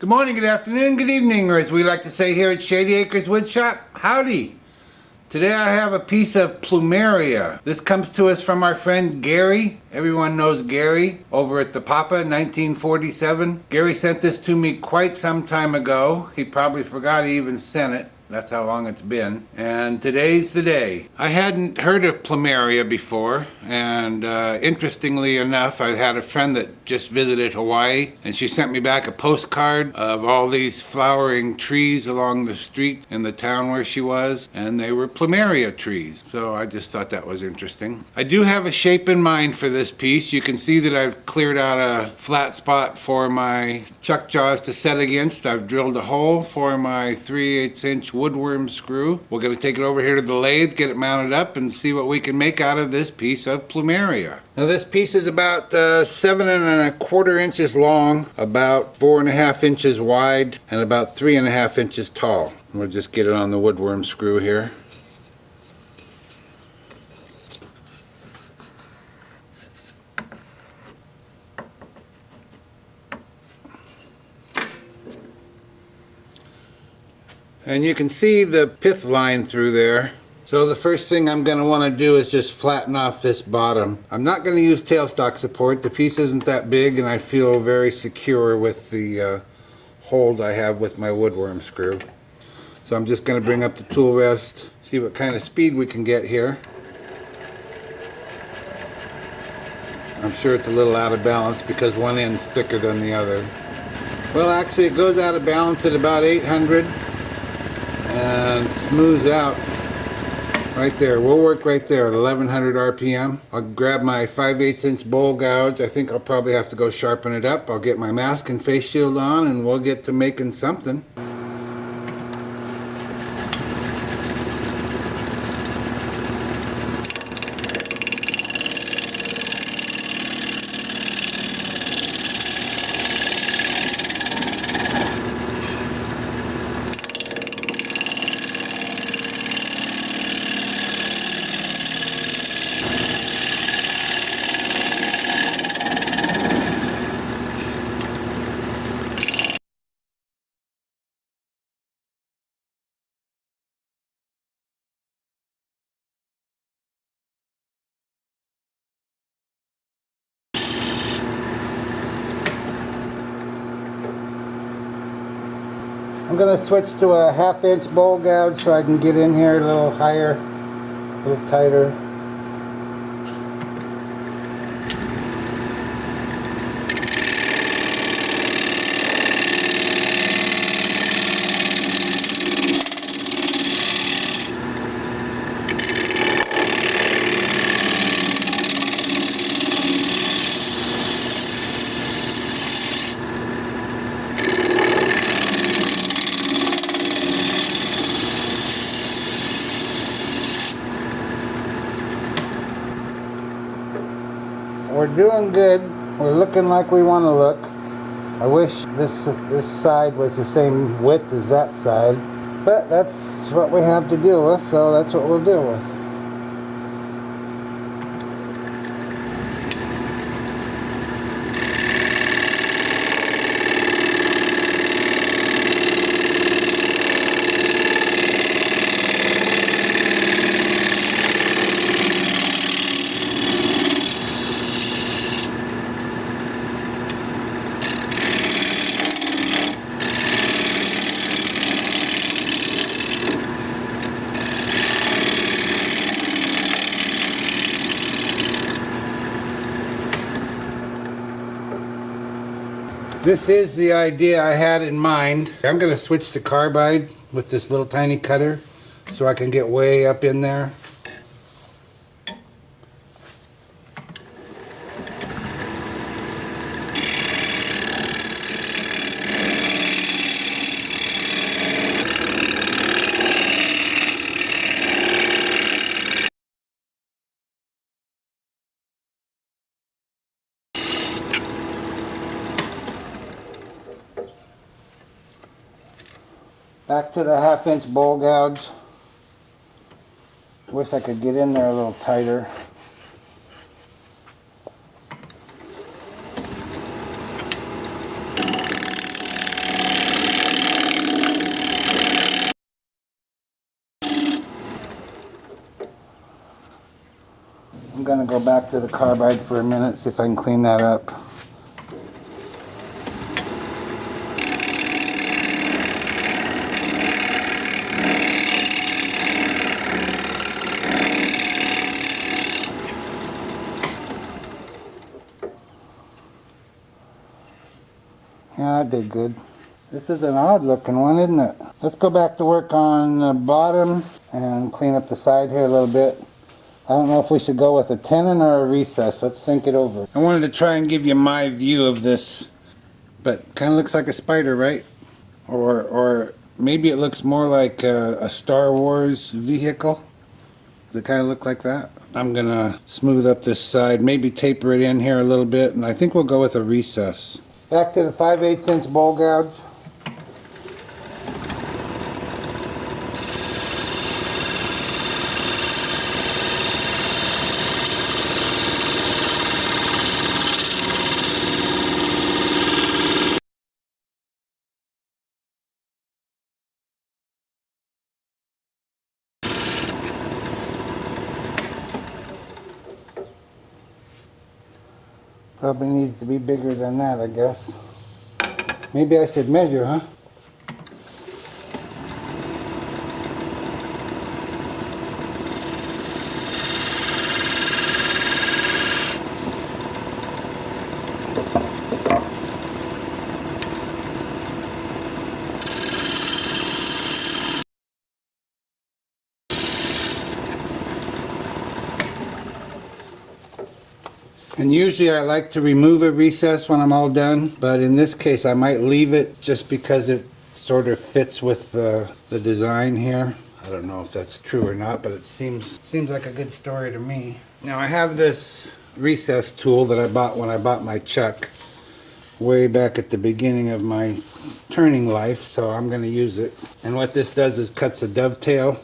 Good morning, good afternoon, good evening, or as we like to say here at Shady Acres Woodshop, howdy. Today I have a piece of Plumeria. This comes to us from our friend Gary. Everyone knows Gary over at the Papa, 1947. Gary sent this to me quite some time ago. He probably forgot he even sent it. That's how long it's been. And today's the day. I hadn't heard of Plumeria before, and interestingly enough, I had a friend that just visited Hawaii, and she sent me back a postcard of all these flowering trees along the street in the town where she was, and they were Plumeria trees. So I just thought that was interesting. I do have a shape in mind for this piece. You can see that I've cleared out a flat spot for my chuck jaws to set against. I've drilled a hole for my 3/8 inch woodworm screw. We're going to take it over here to the lathe, get it mounted up, and see what we can make out of this piece of Plumeria. Now this piece is about 7¼ inches long, about 4½ inches wide, and about 3½ inches tall. We'll just get it on the woodworm screw here. And you can see the pith line through there. So the first thing I'm going to want to do is just flatten off this bottom. I'm not going to use tailstock support. The piece isn't that big and I feel very secure with the hold I have with my woodworm screw. So I'm just going to bring up the tool rest, see what kind of speed we can get here. I'm sure it's a little out of balance because one end's thicker than the other. Well, actually it goes out of balance at about 800. And smooths out right there. We'll work right there at 1100 RPM. I'll grab my 5/8 inch bowl gouge. I think I'll probably have to go sharpen it up. I'll get my mask and face shield on and we'll get to making something. I'm going to switch to a 1/2 inch bowl gouge so I can get in here a little higher, a little tighter. We're doing good. We're looking like we want to look. I wish this side was the same width as that side, but that's what we have to deal with, so that's what we'll deal with. This is the idea I had in mind. I'm going to switch to carbide with this little tiny cutter so I can get way up in there. Back to the 1/2 inch bowl gouge. Wish I could get in there a little tighter. gonna go back to the carbide for a minute, see if I can clean that up. Yeah, I did good. This is an odd looking one, isn't it? Let's go back to work on the bottom and clean up the side here a little bit. I don't know if we should go with a tenon or a recess. Let's think it over. I wanted to try and give you my view of this, but kind of looks like a spider, right? Or maybe it looks more like a Star Wars vehicle. Does it kind of look like that? I'm gonna smooth up this side, maybe taper it in here a little bit, and I think we'll go with a recess. Back to the 5/8 inch bowl gouge. Probably needs to be bigger than that, I guess. Maybe I should measure, huh? And usually I like to remove a recess when I'm all done, but in this case I might leave it just because it sort of fits with the design here. I don't know if that's true or not, but it seems like a good story to me. Now I have this recess tool that I bought when I bought my chuck way back at the beginning of my turning life, so I'm going to use it. And what this does is cuts a dovetail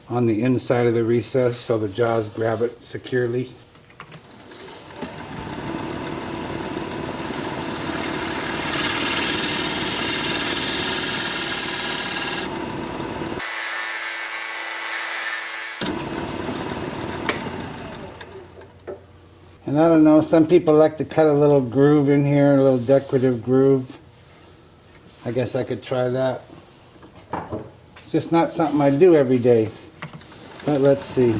on the inside of the recess so the jaws grab it securely. And I don't know, some people like to cut a little groove in here, a little decorative groove. I guess I could try that. It's just not something I do every day. But let's see.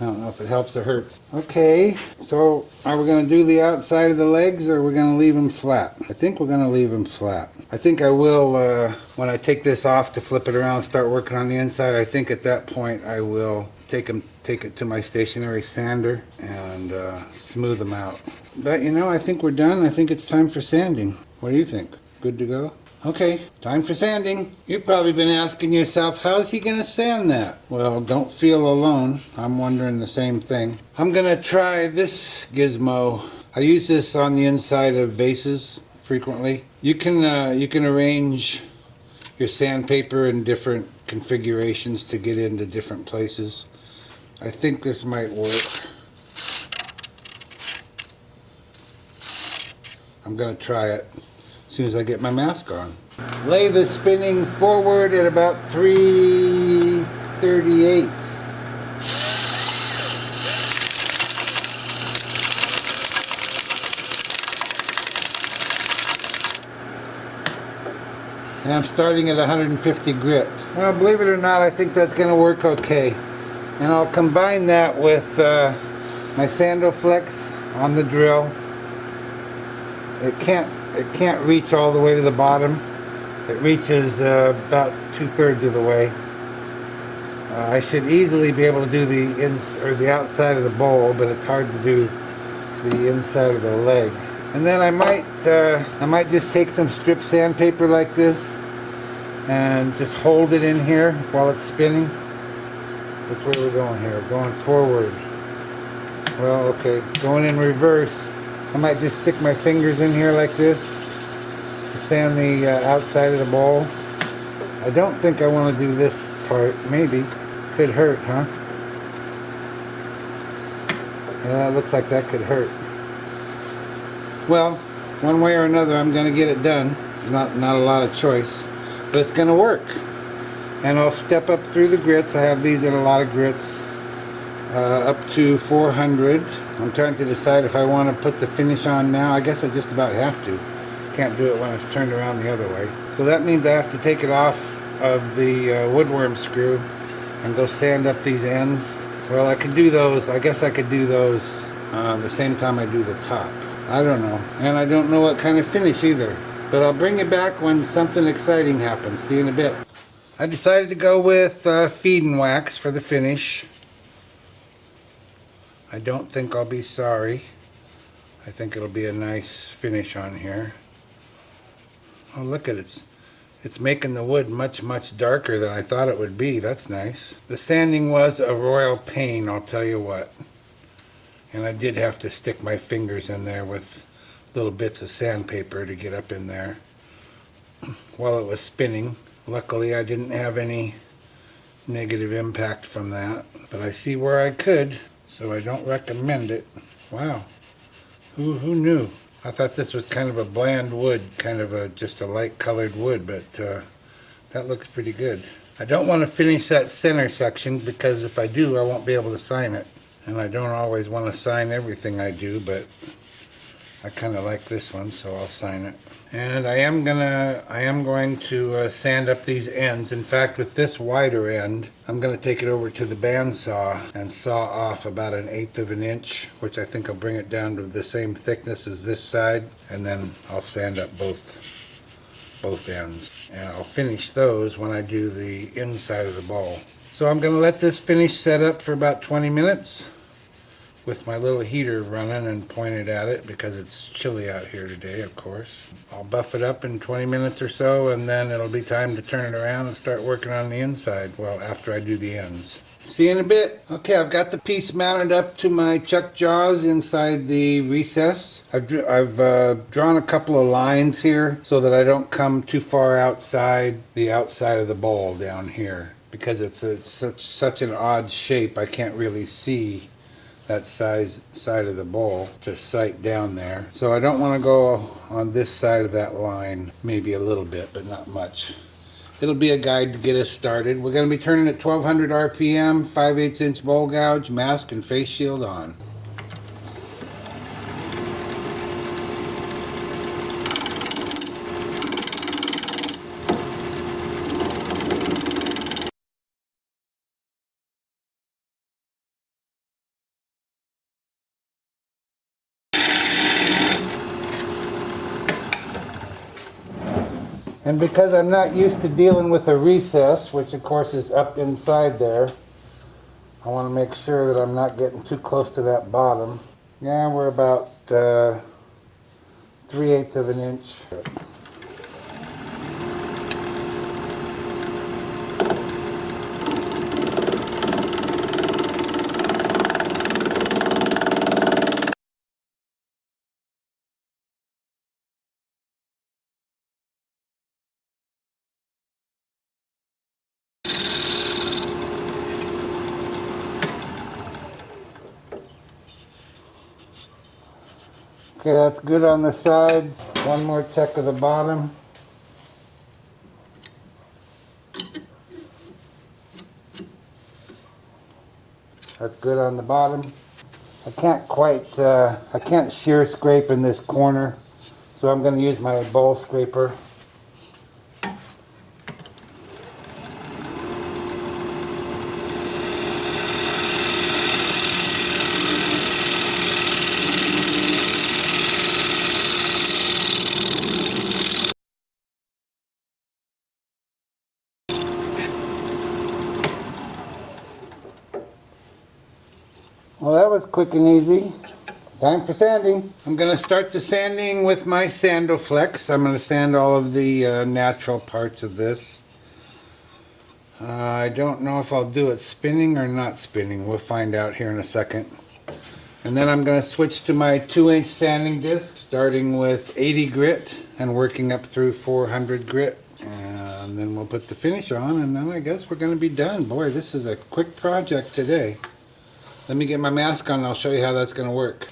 I don't know if it helps or hurts. Okay, so are we going to do the outside of the legs or are we going to leave them flat? I think we're going to leave them flat. I think I will, when I take this off to flip it around and start working on the inside, I think at that point I will take it to my stationary sander and smooth them out. But you know, I think we're done. I think it's time for sanding. What do you think? Good to go? Okay, time for sanding. You've probably been asking yourself, how's he going to sand that? Well, don't feel alone. I'm wondering the same thing. I'm going to try this gizmo. I use this on the inside of vases frequently. You can arrange your sandpaper in different configurations to get into different places. I think this might work. I'm going to try it as soon as I get my mask on. Lathe is spinning forward at about 338. And I'm starting at 150 grit. Well, believe it or not, I think that's going to work okay. And I'll combine that with my Sandoflex on the drill. It can't reach all the way to the bottom. It reaches about 2/3 of the way. I should easily be able to do the outside of the bowl, but it's hard to do the inside of the leg. And then I might just take some strip sandpaper like this and just hold it in here while it's spinning. Which way are we going here? Going forward. Well, okay, going in reverse. I might just stick my fingers in here like this to sand the outside of the bowl. I don't think I want to do this part. Maybe. Could hurt, huh? Yeah, it looks like that could hurt. Well, one way or another, I'm going to get it done. Not a lot of choice, but it's going to work. And I'll step up through the grits. I have these in a lot of grits, up to 400. I'm trying to decide if I want to put the finish on now. I guess I just about have to. Can't do it when it's turned around the other way. So that means I have to take it off of the woodworm screw and go sand up these ends. Well, I could do those. I guess I could do those the same time I do the top. I don't know. And I don't know what kind of finish either. But I'll bring you back when something exciting happens. See you in a bit. I decided to go with feed and wax for the finish. I don't think I'll be sorry. I think it'll be a nice finish on here. Oh, look at it. It's making the wood much darker than I thought it would be. That's nice. The sanding was a royal pain, I'll tell you what. And I did have to stick my fingers in there with little bits of sandpaper to get up in there while it was spinning. Luckily I didn't have any negative impact from that, but I see where I could, so I don't recommend it. Wow, who knew? I thought this was kind of a bland wood, kind of just a light colored wood, but that looks pretty good. I don't want to finish that center section because if I do I won't be able to sign it, and I don't always want to sign everything I do, but I kind of like this one, so I'll sign it. And I am going to sand up these ends. In fact, with this wider end, I'm going to take it over to the bandsaw and saw off about 1/8 of an inch, which I think will bring it down to the same thickness as this side, and then I'll sand up both ends. And I'll finish those when I do the inside of the ball. So I'm going to let this finish set up for about 20 minutes. With my little heater running and pointed at it because it's chilly out here today, of course. I'll buff it up in 20 minutes or so, and then it'll be time to turn it around and start working on the inside, well, after I do the ends. See you in a bit. Okay, I've got the piece mounted up to my chuck jaws inside the recess. I've drawn a couple of lines here so that I don't come too far outside the outside of the bowl down here, because it's such an odd shape I can't really see that side of the bowl to sight down there. So I don't want to go on this side of that line, maybe a little bit, but not much. It'll be a guide to get us started. We're going to be turning at 1200 RPM, 5/8 inch bowl gouge, mask and face shield on. And because I'm not used to dealing with a recess, which of course is up inside there, I want to make sure that I'm not getting too close to that bottom. Yeah, we're about 3/8 of an inch. Okay, that's good on the sides. One more check of the bottom. That's good on the bottom. I can't shear scrape in this corner, so I'm going to use my bowl scraper. Well, that was quick and easy. Time for sanding. I'm going to start the sanding with my Sandoflex. I'm going to sand all of the natural parts of this. I don't know if I'll do it spinning or not spinning. We'll find out here in a second. And then I'm going to switch to my 2-inch sanding disc, starting with 80 grit and working up through 400 grit. And then we'll put the finish on, and then I guess we're going to be done. Boy, this is a quick project today. Let me get my mask on and I'll show you how that's going to work.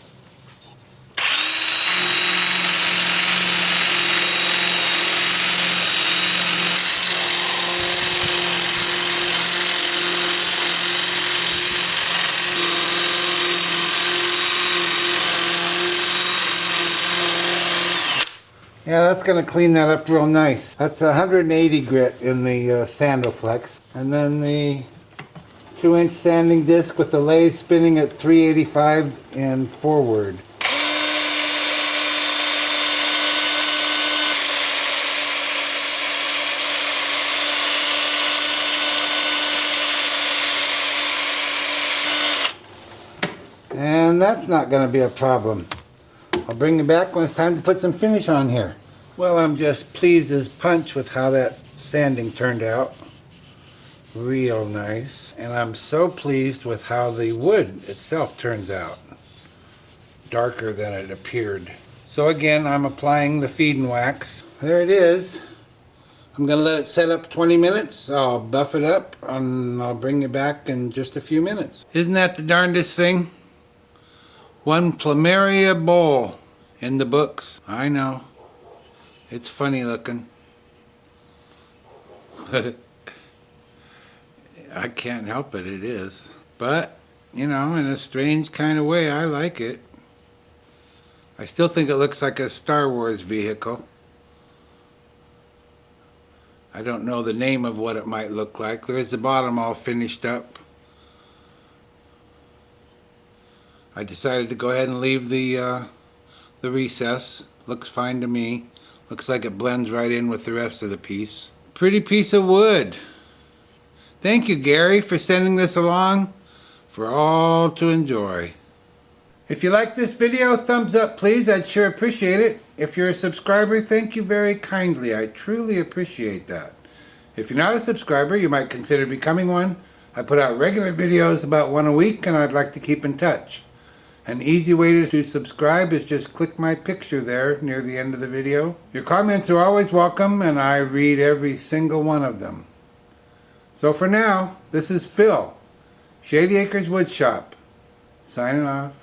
Yeah, that's going to clean that up real nice. That's 180 grit in the Sandoflex. And then the 2-inch sanding disc with the lathe spinning at 385 and forward. And that's not going to be a problem. I'll bring you back when it's time to put some finish on here. Well, I'm just pleased as punch with how that sanding turned out. Real nice. And I'm so pleased with how the wood itself turns out. Darker than it appeared. So again, I'm applying the feed and wax. There it is. I'm going to let it set up 20 minutes. I'll buff it up and I'll bring you back in just a few minutes. Isn't that the darndest thing? One Plumeria bowl in the books. I know. It's funny looking. I can't help it, it is. But, you know, in a strange kind of way, I like it. I still think it looks like a Star Wars vehicle. I don't know the name of what it might look like. There's the bottom all finished up. I decided to go ahead and leave the recess. Looks fine to me. Looks like it blends right in with the rest of the piece. Pretty piece of wood. Thank you, Gary, for sending this along for all to enjoy. If you like this video, thumbs up please. I'd sure appreciate it. If you're a subscriber, thank you very kindly. I truly appreciate that. If you're not a subscriber, you might consider becoming one. I put out regular videos about one a week and I'd like to keep in touch. An easy way to subscribe is just click my picture there near the end of the video. Your comments are always welcome and I read every single one of them. So for now, this is Phil, Shady Acres Woodshop, signing off.